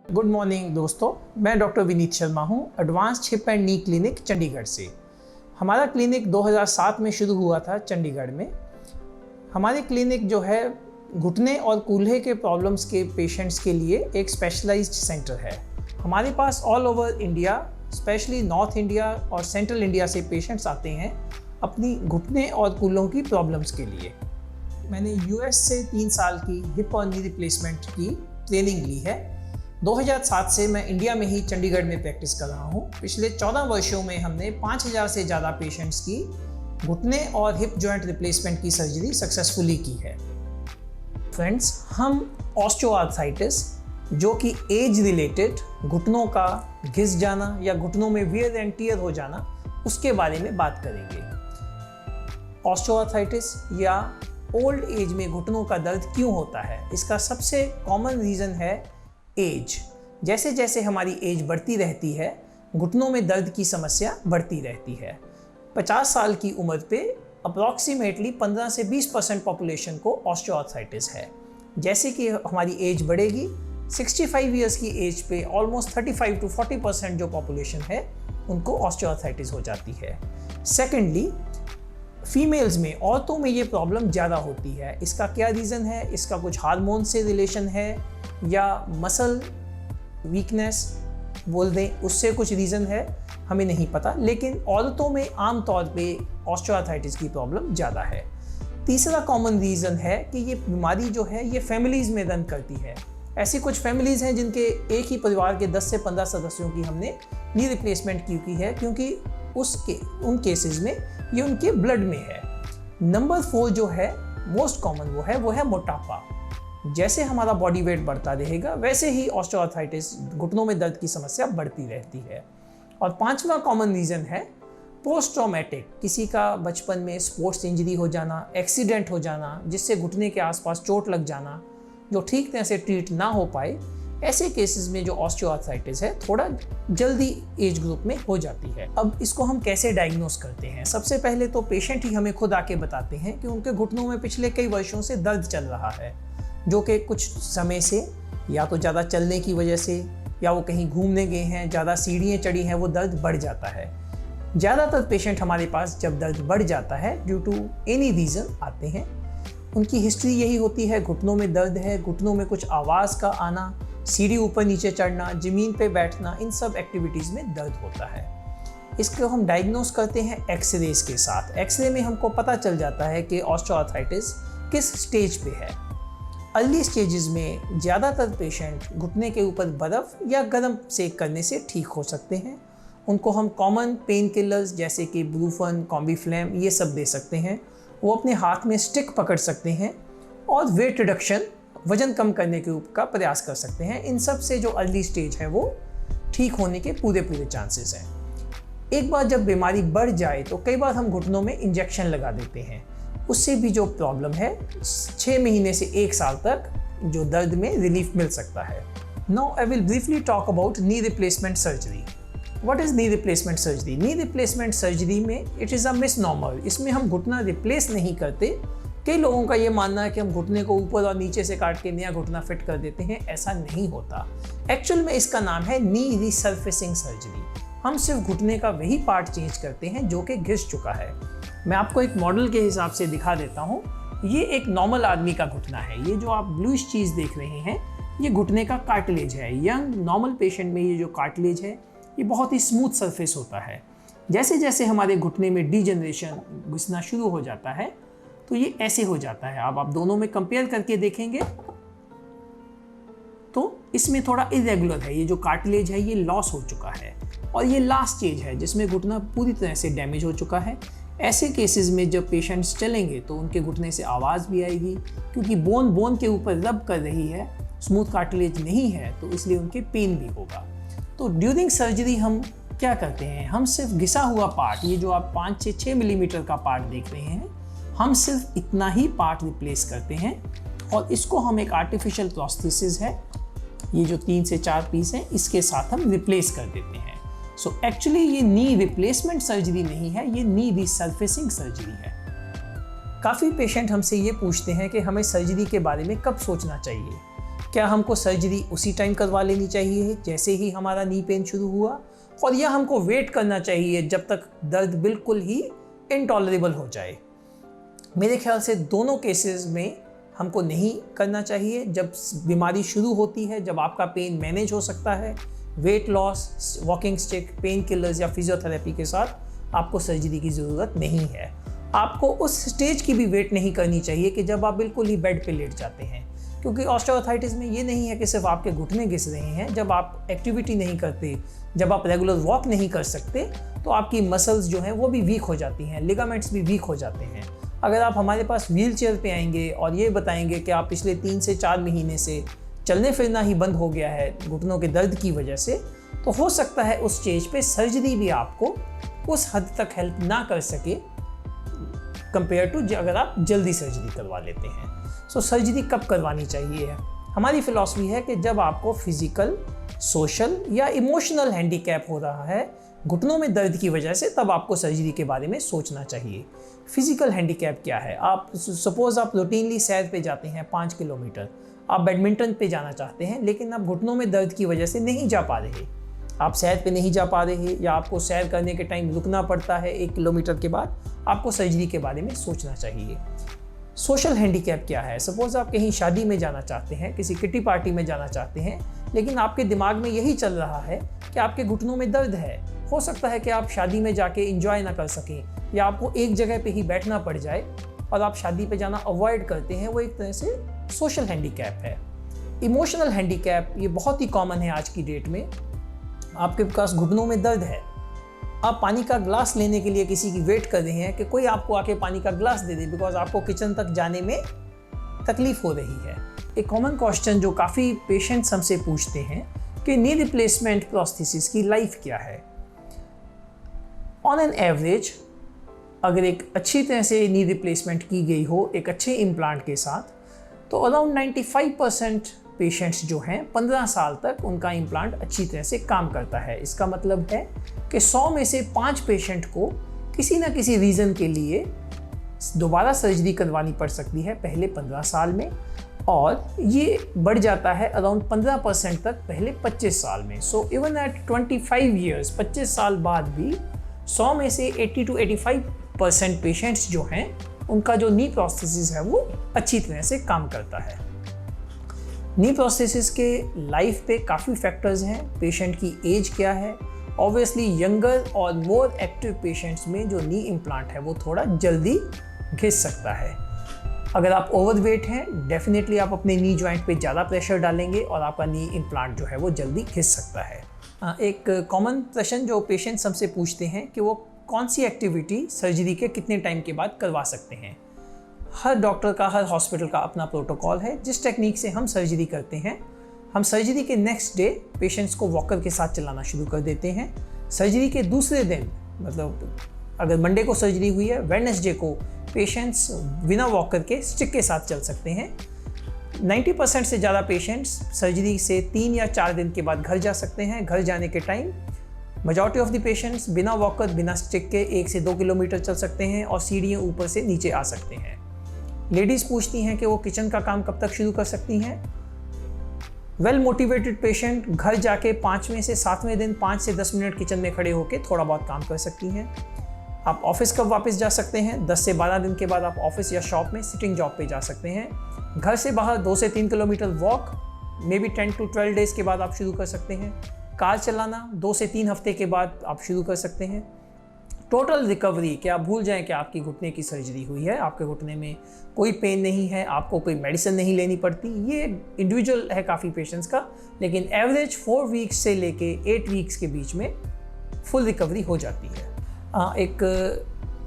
Good morning दोस्तों, मैं doctor Vineet Sharma हूं, advance hip and knee clinic Chandigarh से। हमारा क्लिनिक 2007 में शुरू हुआ था चंडीगढ़ में। हमारी क्लिनिक जो है घुटने और कूल्हे के प्रॉब्लम्स के पेशेंट्स के लिए एक स्पेशलाइज्ड सेंटर है। हमारे पास all over India, specially north India और सेंट्रल इंडिया से पेशेंट्स आते हैं अपनी घुटने और कूल्हों की प्रॉब्लम्स के लिए। मैंने यूएस से 3 साल की हिप और नी रिप्लेसमेंट की ट्रेनिंग ली है। 2007 से मैं इंडिया में ही चंडीगढ़ में प्रैक्टिस कर रहा हूँ। पिछले 14 वर्षों में हमने 5000 से ज़्यादा पेशेंट्स की घुटने और हिप जॉइंट रिप्लेसमेंट की सर्जरी सक्सेसफुली की है। फ्रेंड्स, हम ऑस्टियोआर्थराइटिस जो कि एज रिलेटेड घुटनों का घिस जाना या घुटनों में वियर एंड टियर हो जाना, उसके बारे में बात करेंगे। ऑस्टियोआर्थराइटिस या ओल्ड एज में घुटनों का दर्द क्यों होता है? इसका सबसे कॉमन रीज़न है एज। जैसे जैसे हमारी एज बढ़ती रहती है, घुटनों में दर्द की समस्या बढ़ती रहती है। 50 साल की उम्र पे अप्रॉक्सीमेटली 15 से 20% पॉपुलेशन को ऑस्टियोआर्थराइटिस है। जैसे कि हमारी एज बढ़ेगी, 65 ईयर्स की एज पे ऑलमोस्ट 35 to 40% जो पॉपुलेशन है उनको ऑस्टियोआर्थराइटिस हो जाती है। सेकेंडली, फीमेल्स में, औरतों में ये प्रॉब्लम ज़्यादा होती है। इसका क्या रीज़न है? इसका कुछ हार्मोन से रिलेशन है या मसल वीकनेस बोल दें, उससे कुछ रीज़न है, हमें नहीं पता। लेकिन औरतों में आम तौर पे ऑस्टियोआर्थराइटिस की प्रॉब्लम ज़्यादा है। तीसरा कॉमन रीज़न है कि ये बीमारी जो है ये फैमिलीज़ में रन करती है। ऐसी कुछ फैमिलीज़ हैं जिनके एक ही परिवार के 10 से 15 सदस्यों की हमने नी रिप्लेसमेंट की है, क्योंकि उन केसेस में ये उनके ब्लड में है। नंबर 4 जो है मोस्ट कॉमन वो है मोटापा। जैसे हमारा बॉडी वेट बढ़ता रहेगा वैसे ही ऑस्टियोआर्थराइटिस घुटनों में दर्द की समस्या बढ़ती रहती है। और 5वां कॉमन रीज़न है पोस्ट ट्रॉमेटिक। किसी का बचपन में स्पोर्ट्स इंजरी हो जाना, एक्सीडेंट हो जाना जिससे घुटने के आसपास चोट लग जाना, जो ठीक तरह से ट्रीट ना हो पाए, ऐसे केसेस में जो ऑस्टियोआर्थराइटिस है थोड़ा जल्दी एज ग्रुप में हो जाती है। अब इसको हम कैसे डायग्नोस करते हैं? सबसे पहले तो पेशेंट ही हमें खुद आके बताते हैं कि उनके घुटनों में पिछले कई वर्षों से दर्द चल रहा है, जो कि कुछ समय से या तो ज़्यादा चलने की वजह से या वो कहीं घूमने गए हैं, ज़्यादा सीढ़ियाँ चढ़ी हैं, वो दर्द बढ़ जाता है। ज़्यादातर पेशेंट हमारे पास जब दर्द बढ़ जाता है ड्यू टू एनी रीज़न आते हैं। उनकी हिस्ट्री यही होती है, घुटनों में दर्द है, घुटनों में कुछ आवाज़ का आना, सीढ़ी ऊपर नीचे चढ़ना, ज़मीन पे बैठना, इन सब एक्टिविटीज़ में दर्द होता है। इसको हम डायग्नोस करते हैं एक्सरेज के साथ। एक्सरे में हमको पता चल जाता है कि ऑस्टियोआर्थराइटिस किस स्टेज पे है। अर्ली स्टेजेस में ज़्यादातर पेशेंट घुटने के ऊपर बर्फ़ या गर्म सेक करने से ठीक हो सकते हैं। उनको हम कॉमन पेन किलर्स जैसे कि ब्रूफन, कॉम्बीफ्लैम, ये सब दे सकते हैं। वो अपने हाथ में स्टिक पकड़ सकते हैं और वेट रिडक्शन, वजन कम करने के का प्रयास कर सकते हैं। इन सब से जो अर्ली स्टेज है वो ठीक होने के पूरे चांसेस हैं। एक बार जब बीमारी बढ़ जाए तो कई बार हम घुटनों में इंजेक्शन लगा देते हैं। उससे भी जो प्रॉब्लम है 6 महीने से 1 साल तक जो दर्द में रिलीफ मिल सकता है। Now I will briefly talk about knee replacement surgery. What is knee replacement surgery? Knee replacement surgery में इट इज़ अ मिसनॉमर। इसमें हम घुटना रिप्लेस नहीं करते। कई लोगों का ये मानना है कि हम घुटने को ऊपर और नीचे से काट के नया घुटना फिट कर देते हैं। ऐसा नहीं होता। एक्चुअल में इसका नाम है नी रिसर्फेसिंग सर्जरी। हम सिर्फ घुटने का वही पार्ट चेंज करते हैं जो कि घिस चुका है। मैं आपको एक मॉडल के हिसाब से दिखा देता हूँ। ये एक नॉर्मल आदमी का घुटना है। ये जो आप ब्लूइश चीज़ देख रहे हैं ये घुटने का कार्टिलेज है। यंग नॉर्मल पेशेंट में ये जो कार्टिलेज है ये बहुत ही स्मूथ सरफेस होता है। जैसे जैसे हमारे घुटने में डीजनरेशन घुसना शुरू हो जाता है तो ये ऐसे हो जाता है। अब आप दोनों में कंपेयर करके देखेंगे तो इसमें थोड़ा इरेगुलर है। ये जो कार्टिलेज है ये लॉस हो चुका है और ये लास्ट स्टेज है जिसमें घुटना पूरी तरह से डैमेज हो चुका है। ऐसे केसेस में जब पेशेंट्स चलेंगे तो उनके घुटने से आवाज़ भी आएगी, क्योंकि बोन के ऊपर रब कर रही है, स्मूथ कार्टिलेज नहीं है, तो इसलिए उनके पेन भी होगा। तो ड्यूरिंग सर्जरी हम क्या करते हैं? हम सिर्फ घिसा हुआ पार्ट, ये जो आप 5 से 6 मिलीमीटर का पार्ट देख रहे हैं, हम सिर्फ इतना ही पार्ट रिप्लेस करते हैं और इसको हम एक आर्टिफिशियल प्रोस्थेसिस है, ये जो 3 से 4 पीस हैं, इसके साथ हम रिप्लेस कर देते हैं। सो एक्चुअली ये नी रिप्लेसमेंट सर्जरी नहीं है, ये नी रिसर्फेसिंग सर्जरी है। काफ़ी पेशेंट हमसे ये पूछते हैं कि हमें सर्जरी के बारे में कब सोचना चाहिए। क्या हमको सर्जरी उसी टाइम करवा लेनी चाहिए जैसे ही हमारा नी पेन शुरू हुआ, और या हमको वेट करना चाहिए जब तक दर्द बिल्कुल ही इनटॉलरेबल हो जाए? मेरे ख्याल से दोनों केसेस में हमको नहीं करना चाहिए। जब बीमारी शुरू होती है, जब आपका पेन मैनेज हो सकता है, weight loss, walking stick, pain killers या फिजियोथेरेपी के साथ, आपको सर्जरी की ज़रूरत नहीं है। आपको उस स्टेज की भी वेट नहीं करनी चाहिए कि जब आप बिल्कुल ही बेड पे लेट जाते हैं, क्योंकि ऑस्टियोआर्थराइटिस में ये नहीं है कि सिर्फ आपके घुटने घिस रहे हैं। जब आप एक्टिविटी नहीं करते, जब आप रेगुलर वॉक नहीं कर सकते, तो आपकी मसल्स जो हैं वो भी वीक हो जाती हैं, लिगामेंट्स भी वीक हो जाते हैं। अगर आप हमारे पास व्हील चेयर पे आएंगे और ये बताएंगे कि आप पिछले 3 से 4 महीने से चलने फिरना ही बंद हो गया है घुटनों के दर्द की वजह से, तो हो सकता है उस स्टेज पे सर्जरी भी आपको उस हद तक हेल्प ना कर सके कंपेयर टू अगर आप जल्दी सर्जरी करवा लेते हैं। सो सर्जरी कब करवानी चाहिए? हमारी फिलॉसफी है कि जब आपको फिजिकल, सोशल या इमोशनल हैंडीकैप हो रहा है घुटनों में दर्द की वजह से, तब आपको सर्जरी के बारे में सोचना चाहिए। फिजिकल हैंडीकैप क्या है? आप सपोज आप रूटीनली सैर पे जाते हैं 5 किलोमीटर, आप बैडमिंटन पे जाना चाहते हैं, लेकिन आप घुटनों में दर्द की वजह से नहीं जा पा रहे, आप सैर पे नहीं जा पा रहे, या आपको सैर करने के टाइम रुकना पड़ता है 1 किलोमीटर के बाद, आपको सर्जरी के बारे में सोचना चाहिए। सोशल हैंडीकैप क्या है? सपोज आप कहीं शादी में जाना चाहते हैं, किसी किटी पार्टी में जाना चाहते हैं, लेकिन आपके दिमाग में यही चल रहा है कि आपके घुटनों में दर्द है। हो सकता है कि आप शादी में जाके एंजॉय ना कर सकें, या आपको एक जगह पे ही बैठना पड़ जाए और आप शादी पे जाना अवॉइड करते हैं। वो एक तरह से सोशल हैंडीकैप है। इमोशनल हैंडीकैप ये बहुत ही कॉमन है आज की डेट में। आपके पास घुटनों में दर्द है, आप पानी का ग्लास लेने के लिए किसी की वेट कर रहे हैं कि कोई आपको आके पानी का ग्लास दे दे, बिकॉज आपको किचन तक जाने में तकलीफ हो रही है। एक कॉमन क्वेश्चन जो काफ़ी पेशेंट्स हमसे पूछते हैं कि नी रिप्लेसमेंट प्रोस्थेसिस की लाइफ क्या है? ऑन एन एवरेज अगर एक अच्छी तरह से नी रिप्लेसमेंट की गई हो एक अच्छे इम्प्लांट के साथ, तो अराउंड 95% पेशेंट्स जो हैं 15 साल तक उनका इम्प्लांट अच्छी तरह से काम करता है। इसका मतलब है कि 100 में से 5 पेशेंट को किसी ना किसी रीज़न के लिए दोबारा सर्जरी करवानी पड़ सकती है पहले 15 साल में, और ये बढ़ जाता है अराउंड 15% तक पहले 25 साल में। सो इवन एट 25 ईयर्स, 25 साल बाद भी 100 में से 80 to 85% पेशेंट्स जो हैं उनका जो नी प्रोस्थेसिस है वो अच्छी तरह से काम करता है। नी प्रोस्थेसिस के लाइफ पे काफ़ी फैक्टर्स हैं। पेशेंट की एज क्या है? ऑब्वियसली यंगर और मोर एक्टिव पेशेंट्स में जो नी इम्प्लांट है वो थोड़ा जल्दी घिस सकता है। अगर आप ओवरवेट हैं, डेफिनेटली आप अपने नी जॉइंट पे ज़्यादा प्रेशर डालेंगे और आपका नी इम्प्लांट जो है वो जल्दी घिस सकता है। एक कॉमन प्रश्न जो पेशेंट्स हमसे पूछते हैं कि वो कौन सी एक्टिविटी सर्जरी के कितने टाइम के बाद करवा सकते हैं। हर डॉक्टर का, हर हॉस्पिटल का अपना प्रोटोकॉल है। जिस टेक्निक से हम सर्जरी करते हैं, हम सर्जरी के नेक्स्ट डे पेशेंट्स को वॉकर के साथ चलाना शुरू कर देते हैं। सर्जरी के दूसरे दिन, मतलब अगर मंडे को सर्जरी हुई है, वेडनेसडे को पेशेंट्स बिना वॉकर के स्टिक के साथ चल सकते हैं। 90% से ज़्यादा पेशेंट्स सर्जरी से 3 या 4 दिन के बाद घर जा सकते हैं। घर जाने के time majority of the patients बिना वॉकर, बिना स्टिक के 1 से 2 किलोमीटर चल सकते हैं और सीढ़ियाँ ऊपर से नीचे आ सकते हैं। लेडीज़ पूछती हैं कि वो किचन का काम कब तक शुरू कर सकती हैं। वेल मोटिवेटेड पेशेंट घर जाके 5वें से 7वें दिन 5 से 10 मिनट किचन में खड़े होकर थोड़ा बहुत काम कर सकती हैं। आप ऑफिस कब वापस जा सकते हैं? 10 से 12 दिन के बाद आप ऑफिस या शॉप में सिटिंग जॉब पे जा सकते हैं। घर से बाहर 2 से 3 kilometre walk may be 10 to 12 days के बाद आप शुरू कर सकते हैं। कार चलाना 2 से 3 हफ्ते के बाद आप शुरू कर सकते हैं। टोटल रिकवरी, कि आप भूल जाएं कि आपकी घुटने की सर्जरी हुई है, आपके घुटने में कोई पेन नहीं है, आपको कोई मेडिसिन नहीं लेनी पड़ती, ये इंडिविजुअल है काफ़ी पेशेंट्स का, लेकिन एवरेज 4 वीक्स से लेके 8 वीक्स के बीच में फुल रिकवरी हो जाती है। एक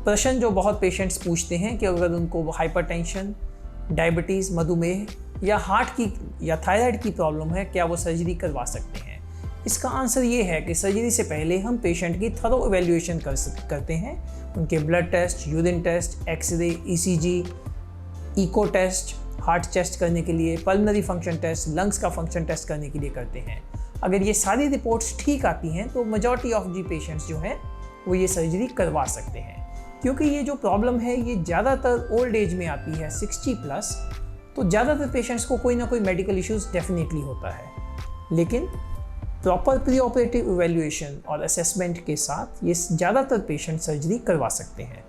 प्रश्न जो बहुत पेशेंट्स पूछते हैं कि अगर उनको हाइपरटेंशन, डायबिटीज़, मधुमेह या हार्ट की या थायराइड की प्रॉब्लम है, क्या वो सर्जरी करवा सकते हैं? इसका आंसर ये है कि सर्जरी से पहले हम पेशेंट की थरो इवैल्यूएशन करते हैं। उनके blood test, urine test, x ray, ECG, echo test, heart test करने के लिए, पल्मनरी फंक्शन टेस्ट, लंग्स का फंक्शन टेस्ट करने के लिए करते हैं। अगर ये सारी रिपोर्ट्स ठीक आती हैं तो मेजॉरिटी ऑफ दी पेशेंट्स जो हैं वो ये सर्जरी करवा सकते हैं। क्योंकि ये जो प्रॉब्लम है ये ज़्यादातर ओल्ड एज में आती है, 60+, तो ज़्यादातर पेशेंट्स को कोई ना कोई मेडिकल इश्यूज डेफिनेटली होता है, लेकिन प्रॉपर प्री ऑपरेटिव इवैल्यूएशन और असेसमेंट के साथ ये ज़्यादातर पेशेंट सर्जरी करवा सकते हैं।